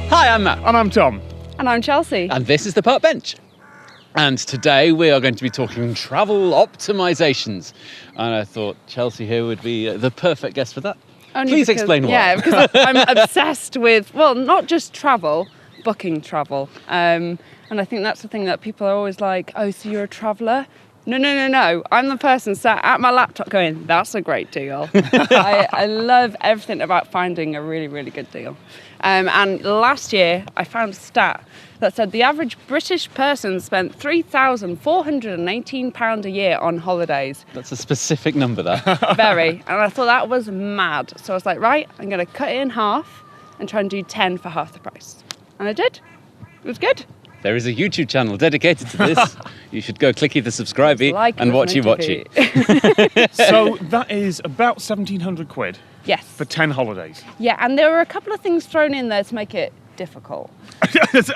Hi, I'm Matt. And I'm Tom. And I'm Chelsea. And this is the Park Bench. And today we are going to be talking travel optimizations. And I thought Chelsea here would be the perfect guest for that. Please explain why. Yeah, because I'm obsessed with, well, not just travel, booking travel. And I think that's the thing that people are always like, oh, so you're a traveller? No. I'm the person sat at my laptop going, that's a great deal. I love everything about finding a really, really good deal. And last year, I found a stat that said the average British person spent £3,418 a year on holidays. That's a specific number, that. Very. And I thought that was mad. So I was like, right, I'm going to cut it in half and try and do 10 for half the price. And I did. It was good. There is a YouTube channel dedicated to this. You should go clicky the subscribe and watchy. So that is about 1,700 quid. Yes. For 10 holidays. Yeah, and there were a couple of things thrown in there to make it difficult.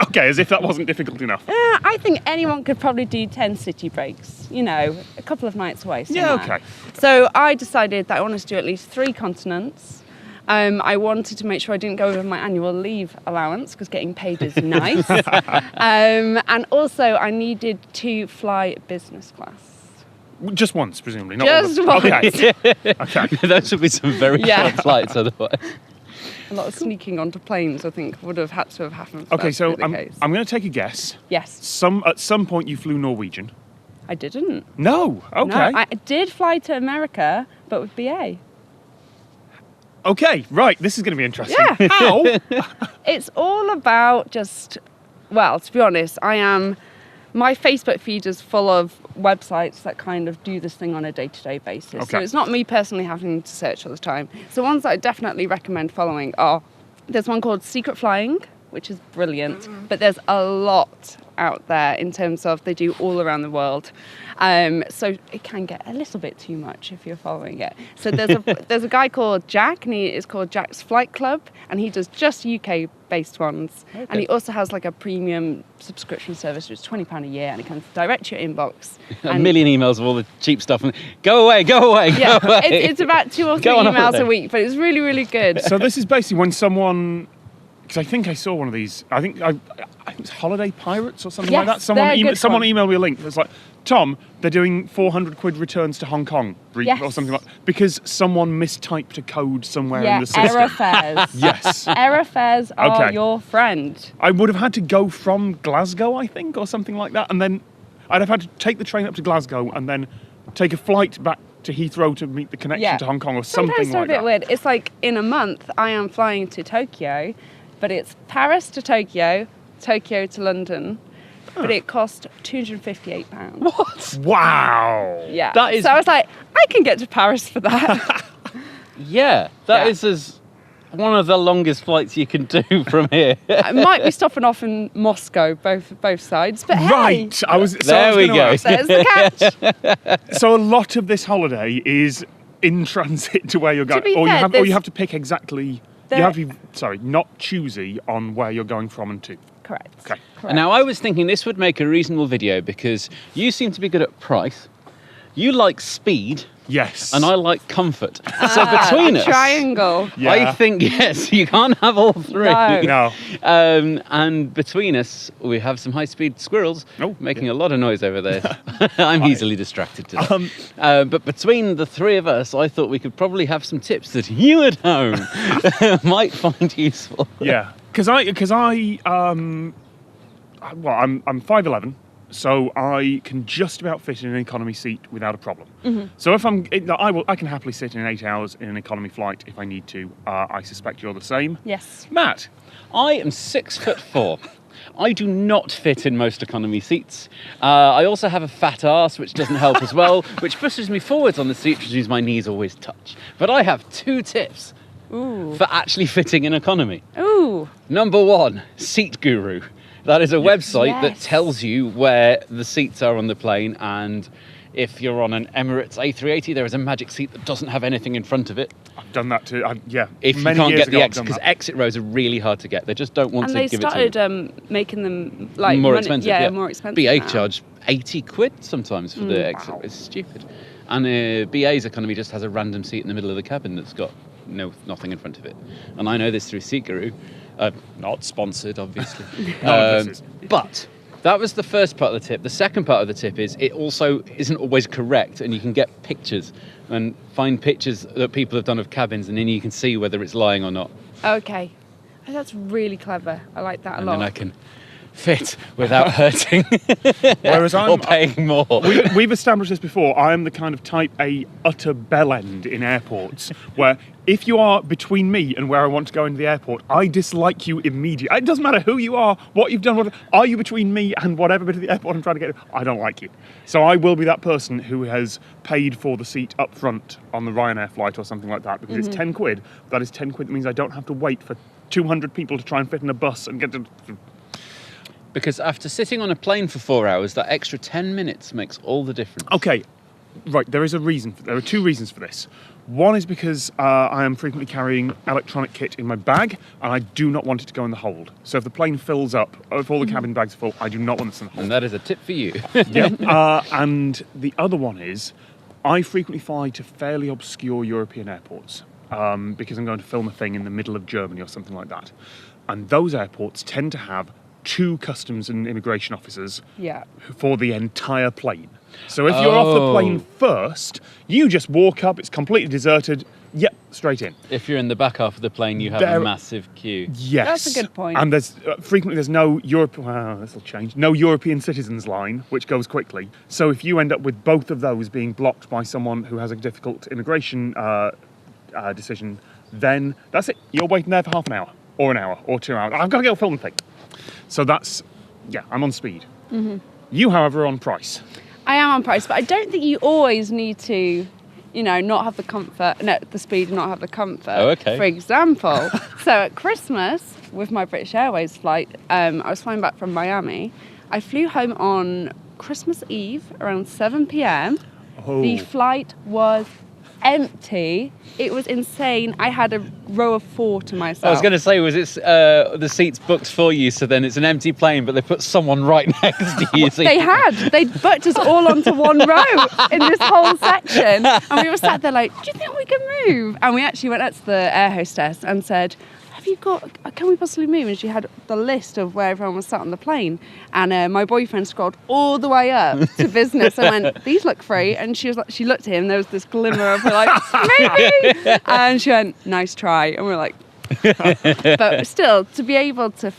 Okay, as if that wasn't difficult enough. I think anyone could probably do 10 city breaks, you know, a couple of nights away somewhere. Yeah, okay. So I decided that I wanted to do at least 3 continents. I wanted to make sure I didn't go over my annual leave allowance because getting paid is nice. And also I needed to fly business class. Just once, presumably. Not Just once. Okay. Okay. Those would be some very short flights otherwise. A lot of sneaking onto planes, I think, would have had to have happened. Okay, so I'm going to take a guess. Yes. At some point you flew Norwegian. I didn't. No. Okay. No, I did fly to America, but with BA. Okay, right. This is going to be interesting. Yeah. How? It's all about just, well, to be honest, my Facebook feed is full of websites that kind of do this thing on a day-to-day basis. Okay. So it's not me personally having to search all the time. So ones that I definitely recommend following are, there's one called Secret Flying, which is brilliant, but there's a lot out there in terms of they do all around the world. So it can get a little bit too much if you're following it. So there's a guy called Jack, and he is called Jack's Flight Club, and he does just UK-based ones. Okay. And he also has like a premium subscription service, which is £20 a year, and it comes direct to your inbox. A million emails of all the cheap stuff. And go away. Yeah, it's about 2 or 3 emails a week, but it's really, really good. So this is basically when someone... Because I think I saw one of these. I think it's Holiday Pirates or something like that. Someone emailed me a link. It's like, Tom, they're doing 400 quid returns to Hong Kong or something like that. Because someone mistyped a code somewhere in the system. Error fares. Yes. Error fares are your friend. I would have had to go from Glasgow, I think, or something like that. And then I'd have had to take the train up to Glasgow and then take a flight back to Heathrow to meet the connection to Hong Kong or something like that. Sometimes they're a bit weird. It's like in a month, I am flying to Tokyo, but it's Paris to Tokyo, Tokyo to London, but it cost £258. What? Wow. Yeah. That is... So I was like, I can get to Paris for that. Yeah, that is one of the longest flights you can do from here. I might be stopping off in Moscow, both sides, but hey. Right. There we go. There's the catch. So a lot of this holiday is in transit to where you're going, To be fair, or you have to pick exactly. You have to be not choosy on where you're going from and to. Correct. Okay. Correct. Now, I was thinking this would make a reasonable video because you seem to be good at price, you like speed, Yes. and I like comfort. So between us, triangle. Yeah. I think, yes, you can't have all 3. No. And between us, we have some high-speed squirrels making a lot of noise over there. I'm easily distracted today. But between the 3 of us, I thought we could probably have some tips that you at home might find useful. Yeah. Because I'm 5'11", so I can just about fit in an economy seat without a problem. Mm-hmm. So if I can happily sit in 8 hours in an economy flight if I need to. I suspect you're the same. Yes. Matt. I am 6'4". I do not fit in most economy seats. I also have a fat arse, which doesn't help as well, which pushes me forwards on the seat, which means my knees always touch. But I have 2 tips for actually fitting in economy. Ooh. Number 1, Seat Guru. That is a website that tells you where the seats are on the plane, and if you're on an Emirates A380, there is a magic seat that doesn't have anything in front of it. I've done that too. If you can't get the exit, because exit rows are really hard to get. They just don't want to give it to you. And they started making them like more expensive. Yeah, more expensive. BA now. charge 80 quid sometimes for the exit. Wow. It's stupid. And BA's economy just has a random seat in the middle of the cabin that's got nothing in front of it. And I know this through Seat Guru. Not sponsored, obviously. Not But that was the first part of the tip. The second part of the tip is it also isn't always correct, and you can get pictures and find pictures that people have done of cabins, and then you can see whether it's lying or not. Okay. Oh, that's really clever. I like that a lot. And then I can fit without hurting. Whereas or paying more. We've established this before. I am the kind of type A utter bellend in airports, where if you are between me and where I want to go into the airport, I dislike you immediately. It doesn't matter who you are, what you've done. Are you between me and whatever bit of the airport I'm trying to get to? I don't like you. So I will be that person who has paid for the seat up front on the Ryanair flight or something like that, because it's 10 quid. That is 10 quid. That means I don't have to wait for 200 people to try and fit in a bus and get to... Because after sitting on a plane for 4 hours, that extra 10 minutes makes all the difference. Okay, right, there are two reasons for this. One is because I am frequently carrying electronic kit in my bag, and I do not want it to go in the hold. So if the plane fills up, if all the cabin bags are full, I do not want this in the hold. And that is a tip for you. Yeah. And the other one is, I frequently fly to fairly obscure European airports because I'm going to film a thing in the middle of Germany or something like that. And those airports tend to have 2 customs and immigration officers for the entire plane. So if you're off the plane first, you just walk up, it's completely deserted, straight in. If you're in the back half of the plane, you have a massive queue. Yes. That's a good point. And there's frequently no this will change. No European citizens line, which goes quickly. So if you end up with both of those being blocked by someone who has a difficult immigration decision, then that's it. You're waiting there for half an hour or 2 hours. I've got to go film the thing. So that's, I'm on speed. Mm-hmm. You, however, are on price. I am on price, but I don't think you always need to, not have the speed and not have the comfort. Oh, okay. For example, so at Christmas, with my British Airways flight, I was flying back from Miami. I flew home on Christmas Eve around 7 p.m. Oh. The flight was empty. It was insane. I had a row of 4 to myself. I was going to say, was it the seats booked for you, so then it's an empty plane, but they put someone right next to you? They'd booked us all onto one row in this whole section. And we were sat there like, do you think we can move? And we actually went up to the air hostess and said, can we possibly move? And she had the list of where everyone was sat on the plane. And my boyfriend scrolled all the way up to business and went, these look free. And she looked at him, there was this glimmer of her like, maybe. And she went, nice try. And we're like, but still, to be able to,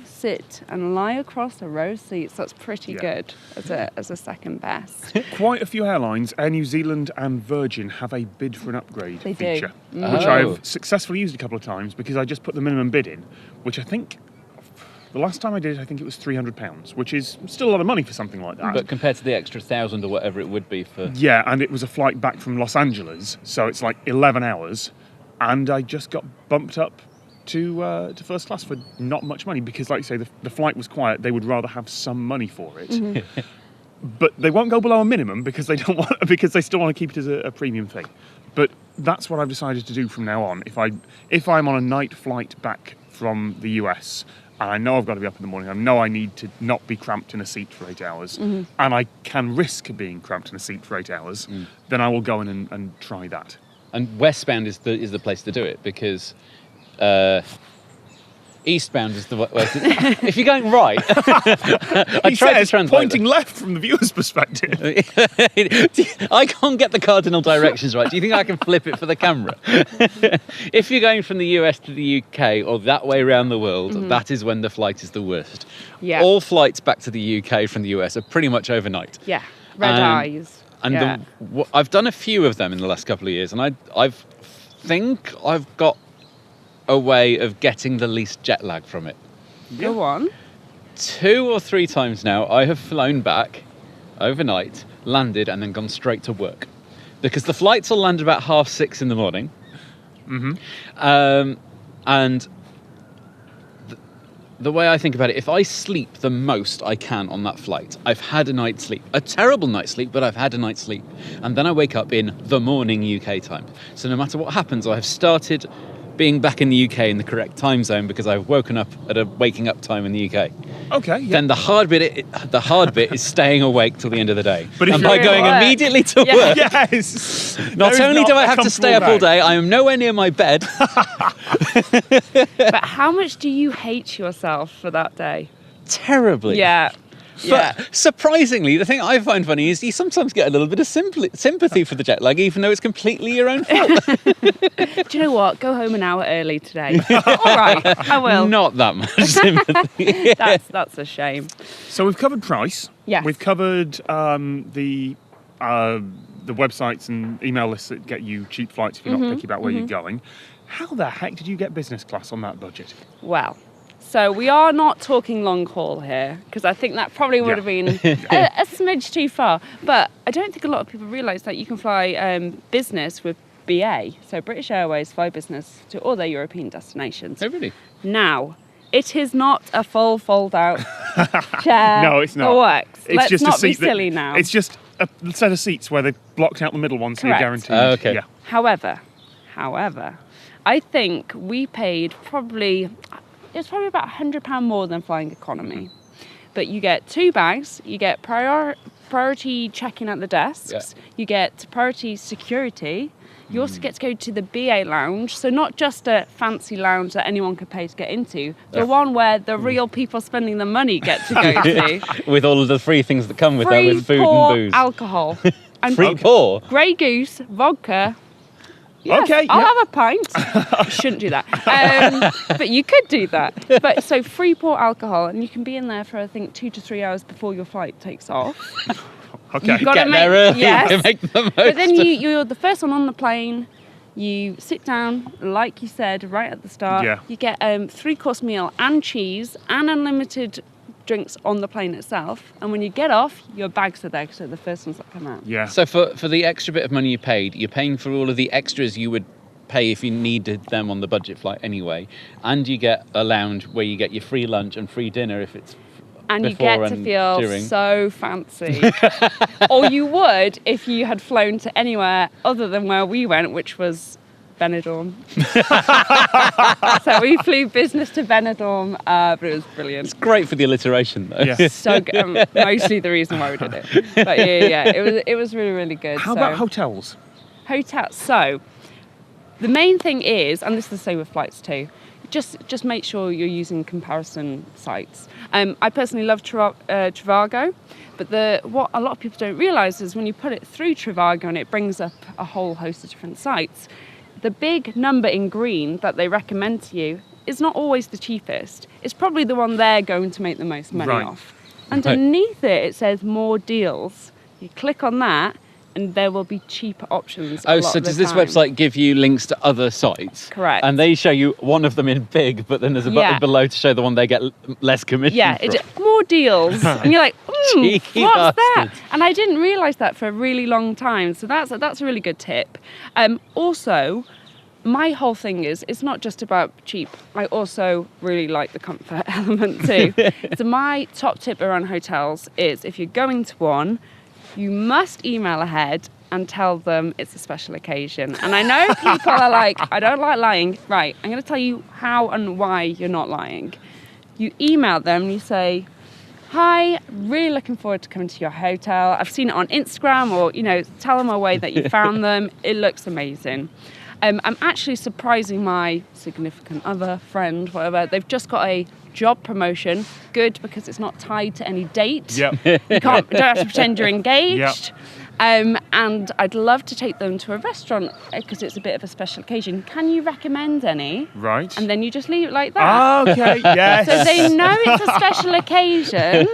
sit and lie across a row of seats, that's pretty good as a second best. Quite a few airlines, Air New Zealand and Virgin, have a bid for an upgrade feature, do. which I've successfully used a couple of times because I just put the minimum bid in, which I think, the last time I did it, I think it was £300, which is still a lot of money for something like that. But compared to the extra 1,000 or whatever it would be for... Yeah, and it was a flight back from Los Angeles, so it's like 11 hours, and I just got bumped up to first class for not much money because, like you say, the flight was quiet. They would rather have some money for it, but they won't go below a minimum because they don't want because they still want to keep it as a premium thing. But that's what I've decided to do from now on. If I'm on a night flight back from the US and I know I've got to be up in the morning, I know I need to not be cramped in a seat for 8 hours, and I can risk being cramped in a seat for 8 hours, then I will go in and try that. And westbound is the place to do it because. Eastbound is the way. If you're going right, I tried to translate. Pointing left from the viewer's perspective. I can't get the cardinal directions right. Do you think I can flip it for the camera? If you're going from the US to the UK or that way around the world, that is when the flight is the worst. Yeah. All flights back to the UK from the US are pretty much overnight. Yeah, red eyes. And I've done a few of them in the last couple of years, and I think I've got a way of getting the least jet lag from it. Go on. 2 or 3 times now, I have flown back overnight, landed, and then gone straight to work. Because the flights will land about 6:30 in the morning. And the way I think about it, if I sleep the most I can on that flight, I've had a night's sleep. A terrible night's sleep, but I've had a night's sleep. And then I wake up in the morning UK time. So no matter what happens, I have started being back in the UK in the correct time zone because I've woken up at a waking up time in the UK. Okay. Yeah. Then the hard bit is staying awake till the end of the day. But and by going immediately to work, yes. not only do I have to stay up all day, I am nowhere near my bed. But how much do you hate yourself for that day? Terribly. Yeah. But surprisingly, the thing I find funny is you sometimes get a little bit of sympathy for the jet lag, even though it's completely your own fault. Do you know what? Go home an hour early today. All right, I will. Not that much sympathy. That's a shame. So we've covered price. Yes. We've covered the websites and email lists that get you cheap flights if you're not picky about where you're going. How the heck did you get business class on that budget? Well, so we are not talking long haul here, because I think that probably would have been a smidge too far. But I don't think a lot of people realise that you can fly business with BA. So British Airways fly business to all their European destinations. Oh, really? Now, it is not a full fold-out chair. No, it's not. For works. It's Let's just not a seat be silly now. It's just a set of seats where they've blocked out the middle one, so you're Correct. guaranteed. Okay. Yeah. However, I think we paid it was probably about £100 more than flying economy. But you get 2 bags, you get priority check-in at the desks, you get priority security, you also get to go to the BA lounge, so not just a fancy lounge that anyone could pay to get into, the one where the real people spending the money get to go to. With all of the free things that come with that, Free with food pour and booze. alcohol. And Free pour? Grey Goose, vodka. Yes, Okay, I'll yeah. have a pint. You shouldn't do that. But you could do that. But so free pour alcohol, and you can be in there for, I think, 2 to 3 hours before your flight takes off. Okay. You've got to Get there early. Yes. Make the most. But then you're the first one on the plane. You sit down, like you said, right at the start. Yeah. You get 3-course meal and cheese and unlimited drinks on the plane itself. And when you get off, your bags are there, so the first ones that come out. Yeah. So for the extra bit of money you paid, you're paying for all of the extras you would pay if you needed them on the budget flight anyway, and you get a lounge where you get your free lunch and free dinner if it's And you before get to and feel during. so fancy. Or you would if you had flown to anywhere other than where we went, which was Benidorm. So we flew business to Benidorm, but it was brilliant. Great for the alliteration though. Yeah. So good. Mostly the reason why we did it. But yeah, it was really, really good. How about hotels? hotels? So the main thing is, and this is the same with flights too, just make sure you're using comparison sites. I personally love Trivago, but what a lot of people don't realise is when you put it through Trivago and it brings up a whole host of different sites, the big number in green that they recommend to you is not always the cheapest. It's probably the one they're going to make the most money off. Underneath it says more deals. You click on that and there will be cheaper options. Oh, so does this website give you links to other sites? Correct. And they show you one of them in big, but then there's a button below to show the one they get less commission from. More deals. And you're like, Cheeky what's that? bastards. And I didn't realise that for a really long time. So that's a really good tip. Also, my whole thing is, it's not just about cheap. I also really like the comfort element too. So my top tip around hotels is if you're going to one, you must email ahead and tell them it's a special occasion. And I know people are like, I don't like lying. Right, I'm going to tell you how and why you're not lying. You email them and you say, hi, really looking forward to coming to your hotel. I've seen it on Instagram, or, tell them a way that you found them. It looks amazing. I'm actually surprising my significant other, friend, whatever. They've just got a job promotion. Good, because it's not tied to any date. Yep. You don't have to pretend you're engaged. Yep. And I'd love to take them to a restaurant because it's a bit of a special occasion. Can you recommend any? Right. And then you just leave it like that. Okay, yes. So they know it's a special occasion,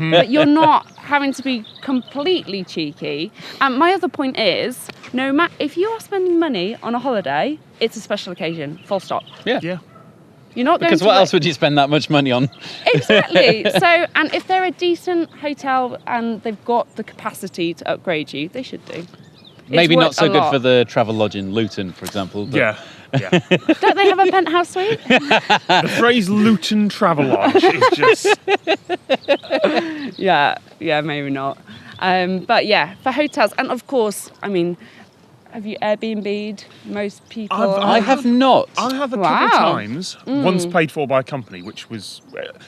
but you're not having to be completely cheeky. And my other point is, if you are spending money on a holiday, it's a special occasion, full stop. Yeah. You're not going Because to what else would you spend that much money on? Exactly. So, and if they're a decent hotel and they've got the capacity to upgrade you, they should do. Maybe It's not worth so a good lot. for the Travelodge in Luton, for example. But Yeah. Don't they have a penthouse suite? The phrase Luton Travelodge is just... Yeah, maybe not. But yeah, for hotels, and of course, have you Airbnb'd? Most people. I have not. I have a couple Wow. of times. Once paid for by a company, which was...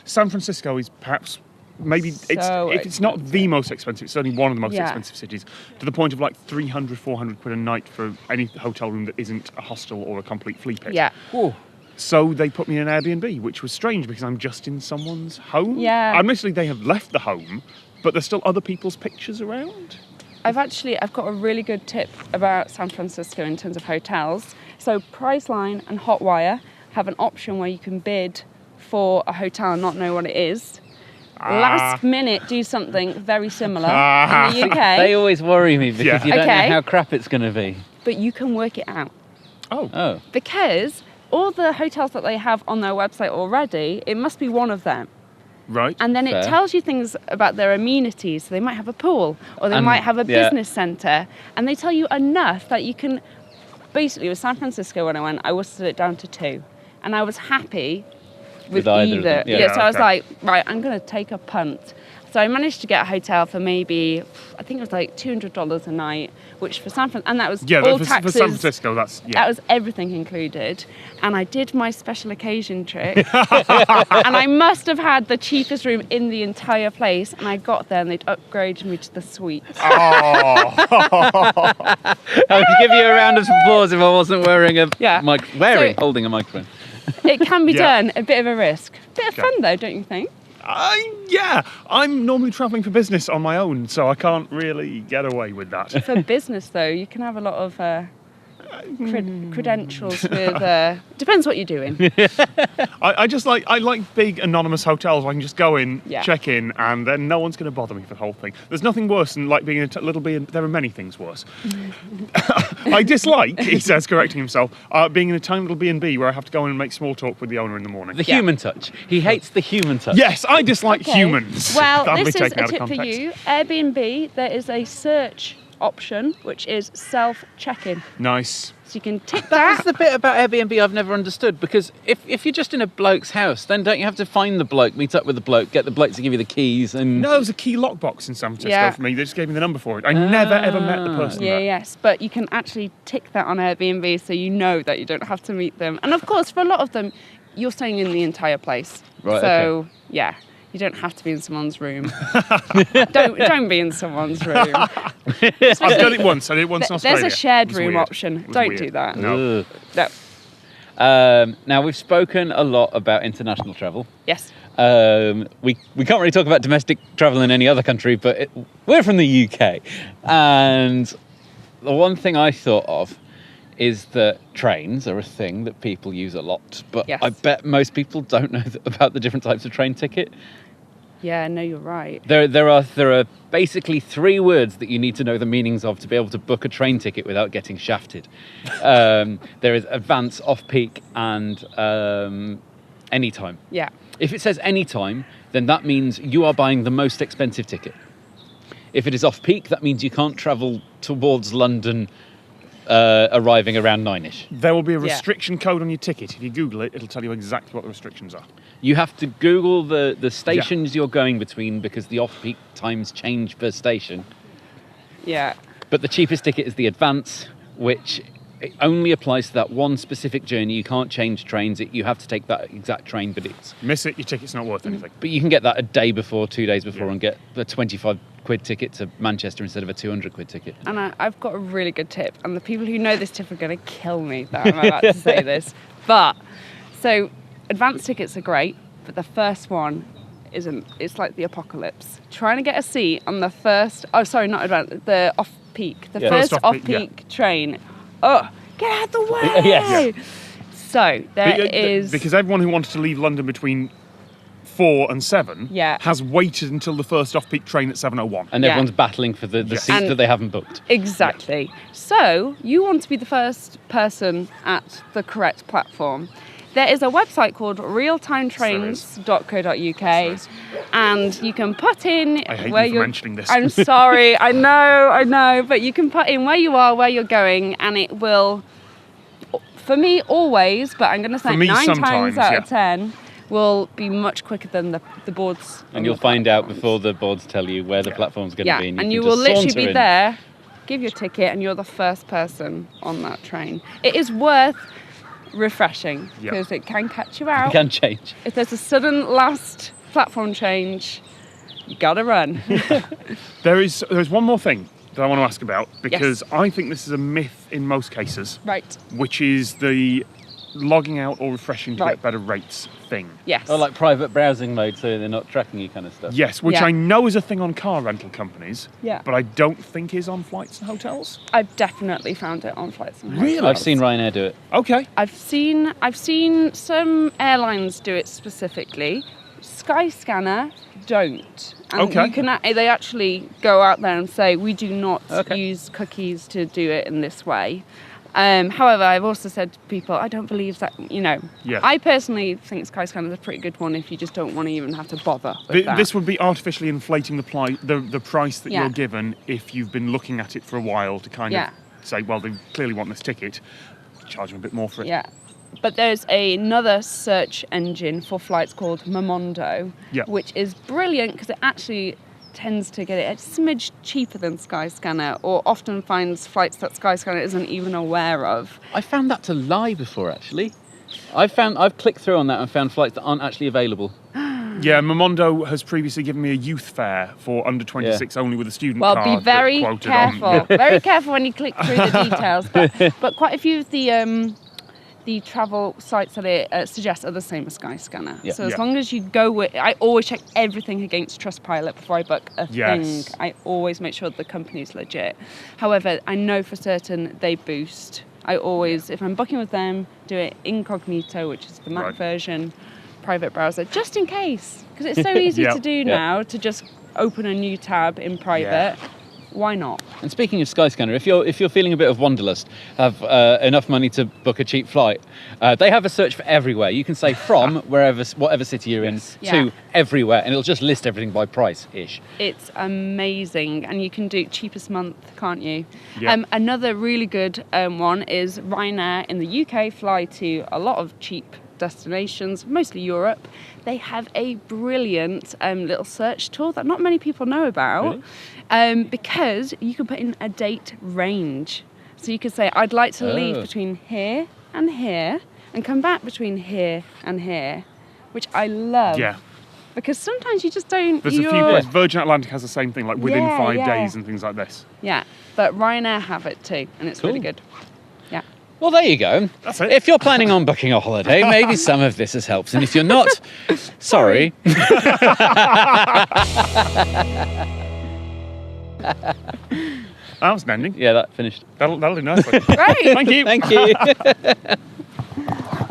San Francisco is perhaps... Maybe if it's not the most expensive, it's certainly one of the most expensive cities, to the point of like 300, 400 quid a night for any hotel room that isn't a hostel or a complete flea pit. Yeah. So they put me in an Airbnb, which was strange because I'm just in someone's home. Yeah. Admittedly, they have left the home, but there's still other people's pictures around. I've got a really good tip about San Francisco in terms of hotels. So Priceline and Hotwire have an option where you can bid for a hotel and not know what it is. Last minute do something very similar in the UK. They always worry me because you don't know Okay. how crap it's going to be. But you can work it out. Oh. Because all the hotels that they have on their website already, it must be one of them. Right. And then Fair. it tells you things about their amenities. So they might have a pool or they And- might have a yeah. business centre. And they tell you enough that you can... Basically, with San Francisco when I went, I whistled it down to 2. And I was happy with either of them, yeah. So I was Okay. like, right, I'm going to take a punt. So I managed to get a hotel for maybe, I think it was like $200 a night, which for San Francisco, and that was all for taxes. San Francisco, that's... That was everything included. And I did my special occasion trick. And I must have had the cheapest room in the entire place. And I got there and they'd upgraded me to the suite. Oh. I would give you a round of applause if I wasn't wearing a Yeah. holding a microphone. It can be Yeah. done, a bit of a risk. Bit of fun though, don't you think? Yeah, I'm normally travelling for business on my own, so I can't really get away with that. For business though, you can have a lot of credentials with... depends what you're doing. I like big anonymous hotels where I can just go in, Yeah. check in, and then no one's going to bother me for the whole thing. There's nothing worse than like being in a little B&B. There are many things worse. I dislike, he says, correcting himself, being in a tiny little B&B where I have to go in and make small talk with the owner in the morning. The human touch. He hates the human touch. Yes, I dislike Okay. humans. Well, That'll be this is taken a out of tip for context. you. Airbnb, there is a search option, which is self-check-in. Nice. So you can tick That's that. the bit about Airbnb I've never understood, because if you're just in a bloke's house, then don't you have to find the bloke, meet up with the bloke, get the bloke to give you the keys and... No, there was a key lockbox in San Francisco Yeah. for me. They just gave me the number for it. I never ever met the person there. Yes, but you can actually tick that on Airbnb so you know that you don't have to meet them. And of course, for a lot of them, you're staying in the entire place. Right, So, yeah, you don't have to be in someone's room. don't be in someone's room. I've done it once. I did it once in Australia. There's a shared It was room weird. option. It was Don't weird. do that. No. Ugh. No. Now, we've spoken a lot about international travel. Yes. We can't really talk about domestic travel in any other country, but we're from the UK. And the one thing I thought of is that trains are a thing that people use a lot, but Yes. I bet most people don't know about the different types of train ticket. Yeah, no, you're right. There are basically 3 words that you need to know the meanings of to be able to book a train ticket without getting shafted. There is advance, off-peak, and anytime. Yeah. If it says anytime, then that means you are buying the most expensive ticket. If it is off-peak, that means you can't travel towards London arriving around 9ish. There will be a Yeah. restriction code on your ticket. If you Google it, it'll tell you exactly what the restrictions are. You have to Google the stations you're going between because the off-peak times change per station. Yeah. But the cheapest ticket is the advance, which it only applies to that one specific journey. You can't change trains. You have to take that exact train, but Miss it, your ticket's not worth anything. you can get that a day before, 2 days before, Yeah. and get the 25 quid ticket to Manchester instead of a 200 quid ticket. And I've got a really good tip, and the people who know this tip are going to kill me that I'm about to say this. But, so, advance tickets are great, but the first one isn't. It's like the apocalypse. Trying to get a seat on the first, the off-peak. The Yeah. first First off-peak, off-peak train. Oh, get out of the way! Yes. So, there is... Because everyone who wanted to leave London between 4 and 7 Yeah. has waited until the first off-peak train at 7:01. And Yeah. everyone's battling for the Yes. seat And- that they haven't booked. Exactly. So, you want to be the first person at the correct platform. There is a website called realtimetrains.co.uk, and you can put in I hate where you for you're mentioning this. I'm sorry, I know, but you can put in where you are, where you're going, and it will, for me always, but I'm going to say For me 9 sometimes, times out yeah. of 10 will be much quicker than the boards. on And you'll the find out platforms. before the boards tell you where the platform's going to Yeah, be. and can you just will literally saunter be in. there, give your ticket, and you're the first person on that train. It is worth refreshing Yeah. because it can catch you It out. can change. If there's a sudden last platform change, you gotta run. There's one more thing that I want to ask about because I think this is a myth in most cases, Right. which is the logging out or refreshing to Right. get better rates thing. Yes. Or like private browsing mode, so they're not tracking you kind of stuff. Yes, which Yeah. I know is a thing on car rental companies, Yeah. but I don't think is on flights and hotels. I've definitely found it on flights and Really? hotels. I've seen Ryanair do it. Okay. I've seen some airlines do it specifically. Skyscanner don't. And Okay. you can they actually go out there and say we do not Okay. use cookies to do it in this way. However, I've also said to people, I don't believe that, Yeah. I personally think Skyscanner is a pretty good one if you just don't want to even have to bother with that. This would be artificially inflating the price that Yeah. you're given if you've been looking at it for a while to kind Yeah. of say, well, they clearly want this ticket, charge them a bit more for it. Yeah. But there's another search engine for flights called Momondo, Yeah. which is brilliant because it actually tends to get it a smidge cheaper than Skyscanner, or often finds flights that Skyscanner isn't even aware of. I found that to lie before, actually. I've clicked through on that and found flights that aren't actually available. Yeah, Momondo has previously given me a youth fare for under 26 only with a student Well, card. be very that quoted careful. On. Very careful when you click through the details. But quite a few of the travel sites that it suggests are the same as Skyscanner. Yeah. So as Yeah. long as you go with, I always check everything against Trustpilot before I book a Yes. thing. I always make sure the company's legit. However, I know for certain they boost. I always, if I'm booking with them, do it incognito, which is the Mac Right. version, private browser, just in case. Because it's so easy Yeah. to do now to just open a new tab in private. Why not? And speaking of Skyscanner, if you're feeling a bit of wanderlust, have enough money to book a cheap flight, they have a search for everywhere. You can say from whatever city you're in Yeah. to everywhere, and it'll just list everything by price-ish. It's amazing, and you can do cheapest month, can't you? Yeah. Another really good one is Ryanair in the UK fly to a lot of cheap destinations, mostly Europe. They have a brilliant little search tool that not many people know about, because you can put in a date range. So you could say, I'd like to leave between here and come back between here and here, which I love. Yeah. Because sometimes you just don't. There's a few you're- places. Virgin Atlantic has the same thing, like within Yeah, 5 yeah. days and things like this. Yeah, but Ryanair have it too, and it's really Cool. good. Yeah. Well, there you go. That's it. If you're planning on booking a holiday, maybe some of this has helped. And if you're not, sorry. That was an ending. Yeah, that finished. That'll do nicely. Great. Thank you. Thank you.